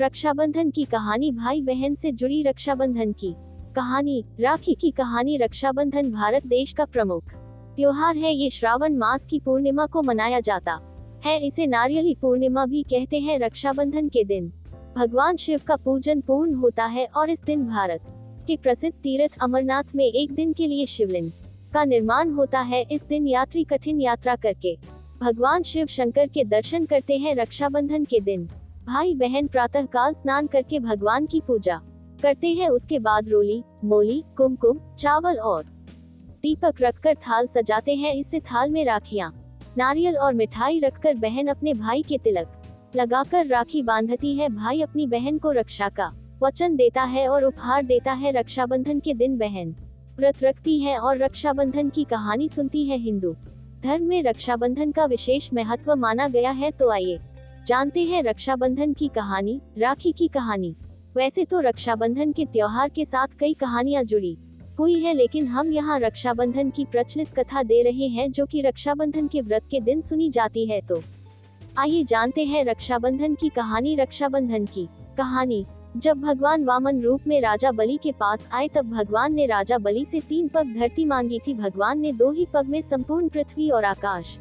रक्षाबंधन की कहानी भाई बहन से जुड़ी रक्षाबंधन की कहानी। राखी की कहानी। रक्षाबंधन भारत देश का प्रमुख त्योहार है। ये श्रावण मास की पूर्णिमा को मनाया जाता है। इसे नारियली पूर्णिमा भी कहते हैं। रक्षाबंधन के दिन भगवान शिव का पूजन पूर्ण होता है और इस दिन भारत के प्रसिद्ध तीर्थ अमरनाथ में एक दिन के लिए शिवलिंग का निर्माण होता है। इस दिन यात्री कठिन यात्रा करके भगवान शिव शंकर के दर्शन करते हैं। रक्षाबंधन के दिन भाई बहन प्रातः काल स्नान करके भगवान की पूजा करते हैं। उसके बाद रोली, मोली, कुमकुम, चावल और दीपक रखकर थाल सजाते हैं। इससे थाल में राखियां, नारियल और मिठाई रखकर बहन अपने भाई के तिलक लगाकर राखी बांधती है। भाई अपनी बहन को रक्षा का वचन देता है और उपहार देता है। रक्षाबंधन के दिन बहन व्रत रखती है और रक्षाबंधन की कहानी सुनती है। हिंदू धर्म में रक्षाबंधन का विशेष महत्व माना गया है। तो आइए जानते हैं रक्षाबंधन की कहानी। राखी की कहानी। वैसे तो रक्षाबंधन के त्योहार के साथ कई कहानियां जुड़ी हुई है, लेकिन हम यहाँ रक्षाबंधन की प्रचलित कथा दे रहे हैं जो कि रक्षाबंधन के व्रत के दिन सुनी जाती है। तो आइए जानते हैं रक्षाबंधन की कहानी। रक्षाबंधन की कहानी। जब भगवान वामन रूप में राजा बलि के पास आए तब भगवान ने राजा बलि से 3 पग धरती मांगी थी। भगवान ने 2 ही पग में संपूर्ण पृथ्वी और आकाश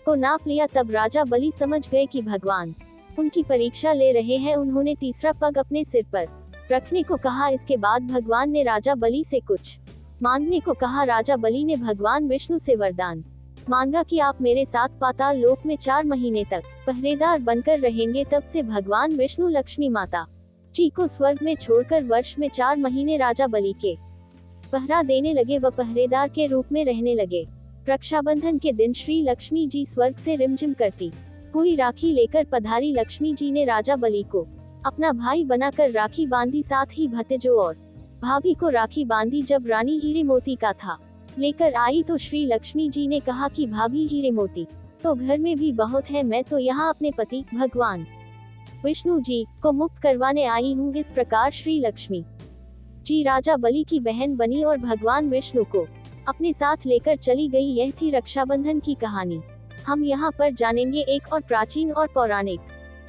को नाप लिया। तब राजा बलि समझ गए कि भगवान उनकी परीक्षा ले रहे हैं। उन्होंने तीसरा पग अपने सिर पर रखने को कहा। इसके बाद भगवान ने राजा बलि से कुछ मांगने को कहा। राजा बलि ने भगवान विष्णु से वरदान मांगा कि आप मेरे साथ पाताल लोक में 4 महीने तक पहरेदार बनकर रहेंगे। तब से भगवान विष्णु लक्ष्मी माता जी को स्वर्ग में छोड़कर वर्ष में 4 महीने राजा बलि के पहरा देने लगे। व पहरेदार के रूप में रहने लगे। रक्षाबंधन के दिन श्री लक्ष्मी जी स्वर्ग से रिमझिम करती हुई राखी लेकर पधारी। लक्ष्मी जी ने राजा बलि को अपना भाई बनाकर राखी बांधी, साथ ही भतीजों और भाभी को राखी बांधी। जब रानी हीरे मोती का था लेकर आई तो श्री लक्ष्मी जी ने कहा कि भाभी हीरे मोती तो घर में भी बहुत है, मैं तो यहाँ अपने पति भगवान विष्णु जी को मुक्त करवाने आई हूँ। इस प्रकार श्री लक्ष्मी जी राजा बलि की बहन बनी और भगवान विष्णु को अपने साथ लेकर चली गई। यह थी रक्षाबंधन की कहानी। हम यहाँ पर जानेंगे एक और प्राचीन और पौराणिक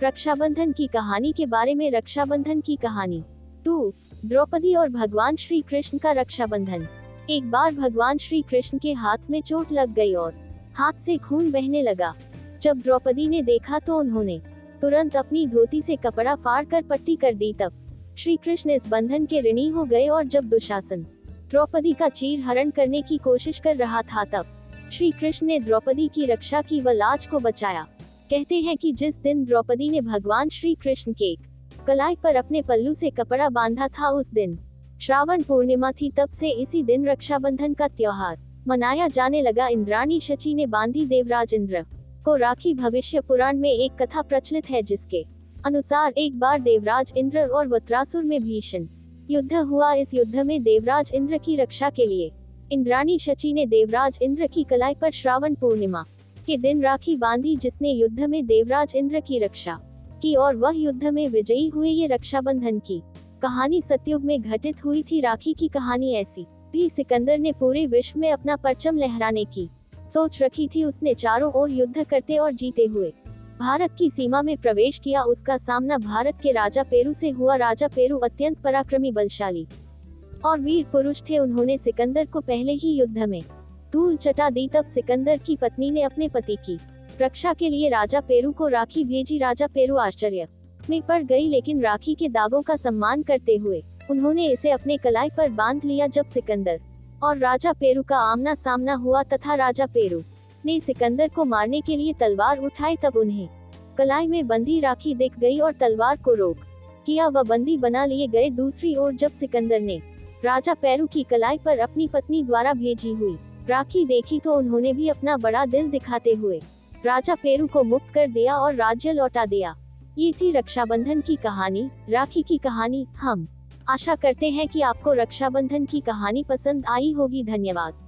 रक्षाबंधन की कहानी के बारे में। रक्षाबंधन की कहानी 2 द्रौपदी और भगवान श्री कृष्ण का रक्षाबंधन। एक बार भगवान श्री कृष्ण के हाथ में चोट लग गई और हाथ से खून बहने लगा। जब द्रौपदी ने देखा तो उन्होंने तुरंत अपनी धोती से कपड़ा फाड़कर पट्टी कर दी। तब श्री कृष्ण इस बंधन के ऋणी हो गए और जब दुशासन द्रौपदी का चीर हरण करने की कोशिश कर रहा था तब श्री कृष्ण ने द्रौपदी की रक्षा की व लाज को बचाया। कहते हैं कि जिस दिन द्रौपदी ने भगवान श्री कृष्ण के कलाई पर अपने पल्लू से कपड़ा बांधा था उस दिन श्रावण पूर्णिमा थी। तब से इसी दिन रक्षाबंधन का त्योहार मनाया जाने लगा। इंद्राणी शची ने बांधी देवराज इंद्र को राखी। भविष्य पुराण में एक कथा प्रचलित है जिसके अनुसार एक बार देवराज इंद्र और वत्रासुर में भीषण युद्ध हुआ। इस युद्ध में देवराज इंद्र की रक्षा के लिए इंद्राणी शची ने देवराज इंद्र की कलाई पर श्रावण पूर्णिमा के दिन राखी बांधी, जिसने युद्ध में देवराज इंद्र की रक्षा की और वह युद्ध में विजयी हुए। ये रक्षाबंधन की कहानी सतयुग में घटित हुई थी। राखी की कहानी ऐसी भी सिकंदर ने पूरे विश्व में अपना परचम लहराने की सोच रखी थी। उसने चारों ओर युद्ध करते और जीते हुए भारत की सीमा में प्रवेश किया। उसका सामना भारत के राजा पेरू से हुआ। राजा पेरू अत्यंत पराक्रमी, बलशाली और वीर पुरुष थे। उन्होंने सिकंदर को पहले ही युद्ध में धूल चटा दी। तब सिकंदर की पत्नी ने अपने पति की रक्षा के लिए राजा पेरू को राखी भेजी। राजा पेरू आश्चर्य में पड़ गई, लेकिन राखी के दागों का सम्मान करते हुए उन्होंने इसे अपने कलाई पर बांध लिया। जब सिकंदर और राजा पेरू का आमना सामना हुआ तथा राजा पेरू ने सिकंदर को मारने के लिए तलवार उठाई, तब उन्हें कलाई में बंधी राखी दिख गई और तलवार को रोक किया व बंदी बना लिए गए। दूसरी ओर जब सिकंदर ने राजा पेरू की कलाई पर अपनी पत्नी द्वारा भेजी हुई राखी देखी तो उन्होंने भी अपना बड़ा दिल दिखाते हुए राजा पेरू को मुक्त कर दिया और राज्य लौटा दिया। ये थी रक्षाबंधन की कहानी, राखी की कहानी। हम आशा करते हैं कि आपको रक्षाबंधन की कहानी पसंद आई होगी। धन्यवाद।